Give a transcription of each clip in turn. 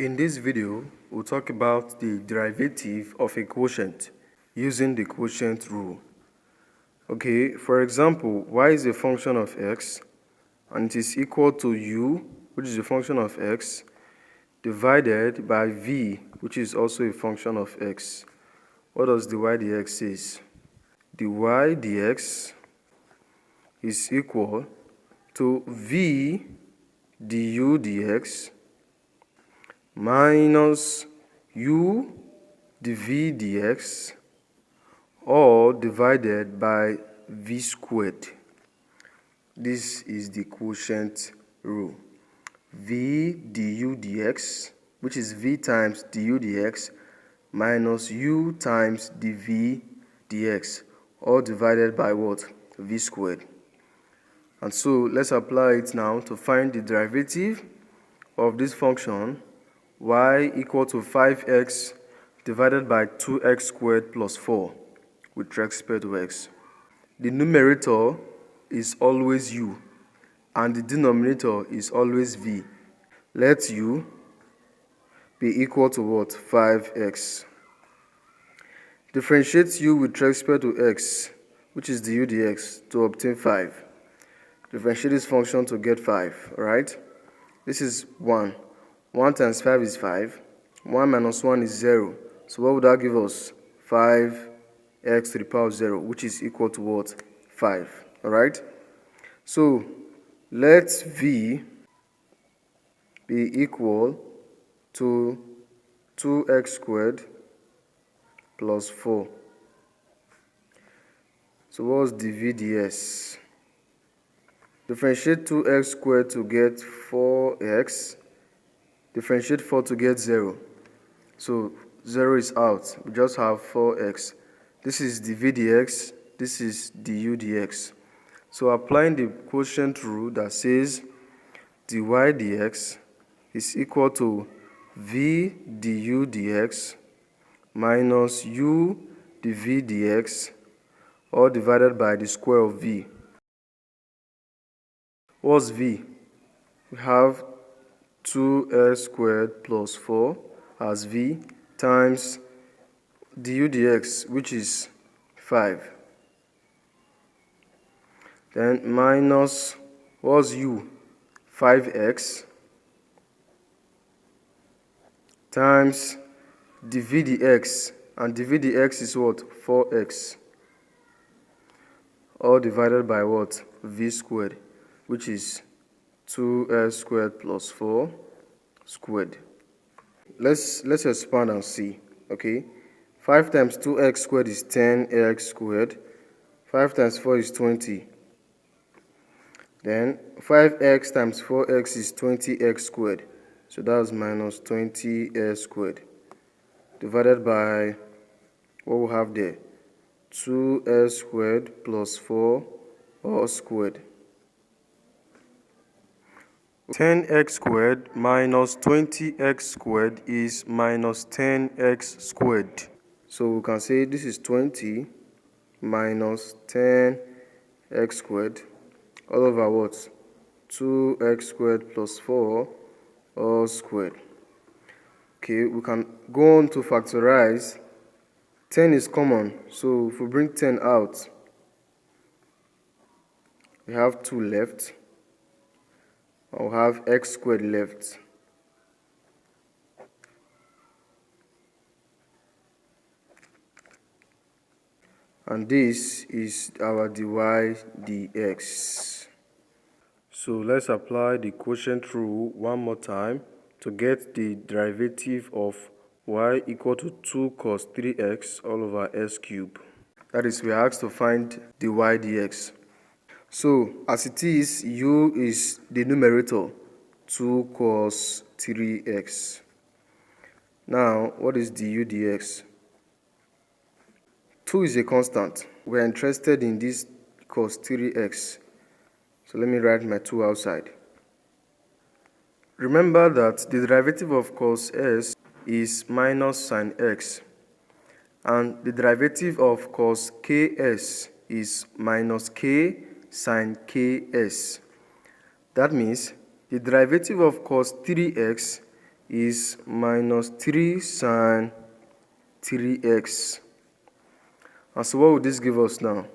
In this video, we'll talk about the derivative of a quotient using the quotient rule. Okay, for example, y is a function of x and it is equal to u, which is a function of x, divided by v, which is also a function of x. What does the y dx say? The y dx is equal to v du dx minus u dv dx, all divided by v squared. This is the quotient rule. V du dx, which is v times du dx, minus u times dv dx, all divided by what? V squared. And so let's apply it now to find the derivative of this function y equal to 5x divided by 2x squared plus 4 with respect to x. The numerator is always u and the denominator is always v. Let u be equal to what? 5x. Differentiate u with respect to x, which is du dx, to obtain 5. Differentiate this function to get 5, right? This is 1. 1 times 5 is 5. 1 minus 1 is 0. So what would that give us? 5x to the power of 0, which is equal to what? 5. Alright? So let v be equal to 2x squared plus 4. So what was dv ds? Differentiate 2x squared to get 4x. Differentiate 4 to get 0. So 0 is out. We just have 4x. This is dv dx. This is du dx. So applying the quotient rule that says dy dx is equal to v du dx minus u dv dx, all divided by the square of v. What's v? We have 2x squared plus 4 as v times du dx, which is 5. Then minus, what's u? 5x times dv dx, and dv dx is what? 4x, all divided by what? V squared, which is 2x squared plus 4 squared. Let's expand and see. Okay, 5 times 2x squared is 10x squared. 5 times 4 is 20. Then 5x times 4x is 20x squared. So that's minus 20x squared, divided by what we have there, 2x squared plus 4 all squared. 10x squared minus 20x squared is minus 10x squared. So we can say this is 20 minus 10x squared all over what? 2x squared plus 4 all squared. Okay, we can go on to factorize. 10 is common, so if we bring 10 out, we have 2 left. I'll have x squared left. And this is our dy dx. So let's apply the quotient rule one more time to get the derivative of y equal to 2 cos 3x all over s cubed. That is, we are asked to find dy dx. So, as it is, u is the numerator, 2 cos 3x. Now, what is du dx? 2 is a constant. We are interested in this cos 3x. So, let me write my 2 outside. Remember that the derivative of cos s is minus sin x. And the derivative of cos ks is minus k sin ks. That means the derivative of cos 3x is minus 3 sine 3x. And so what would this give us now?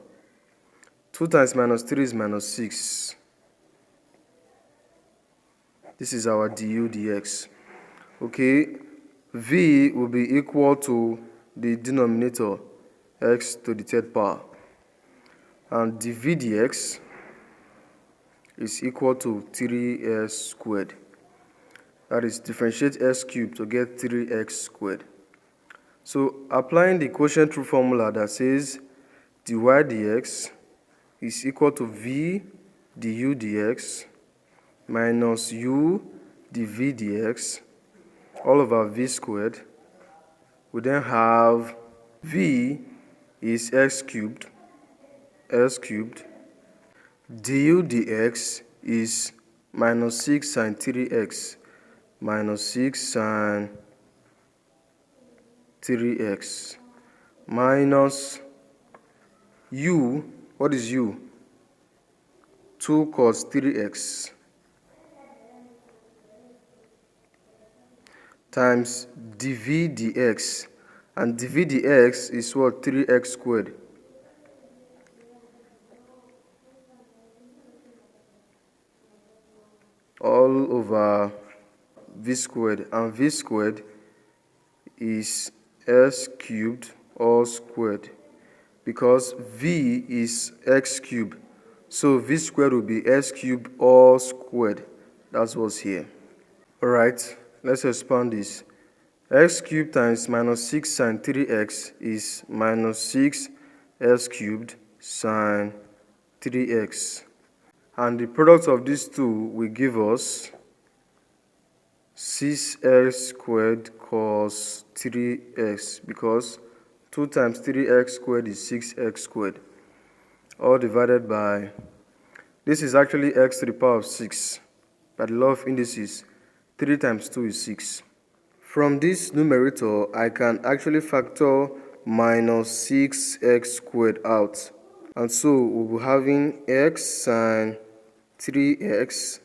2 times minus 3 is minus 6. This is our du dx. Okay, v will be equal to the denominator, x to the third power. And dv dx is equal to 3s squared. That is, differentiate s cubed to get 3x squared. So applying the quotient rule formula that says dy dx is equal to v du dx minus u dv dx all over v squared, we then have v is s cubed, du dx is minus 6 sine 3x, minus 6 sine 3x, minus u, what is u? 2 cos 3x, times dv dx, and dv dx is what? 3x squared. All over v squared, and v squared is s cubed all squared, because v is x cubed, so v squared will be s cubed all squared. That's what's here. Alright, let's expand this. X cubed times minus 6 sine 3x is minus 6 s cubed sine 3x. And the product of these two will give us 6x squared cos 3x, because 2 times 3x squared is 6x squared, all divided by, this is actually x to the power of 6. By the law of indices, 3 times 2 is 6. From this numerator, I can actually factor minus 6x squared out. And so we'll be having x sine 3x,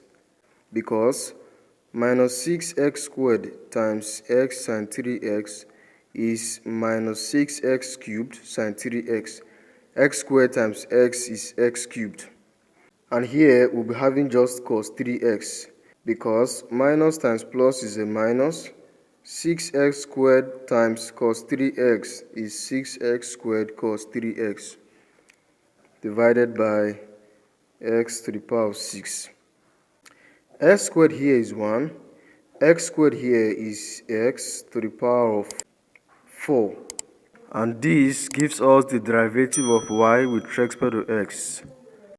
because minus 6x squared times x sine 3x is minus 6x cubed sine 3x. X squared times x is x cubed. And here we'll be having just cos 3x, because minus times plus is a minus. 6x squared times cos 3x is 6x squared cos 3x, divided by x to the power of 6. X squared here is 1. X squared here is x to the power of 4. And this gives us the derivative of y with respect to x.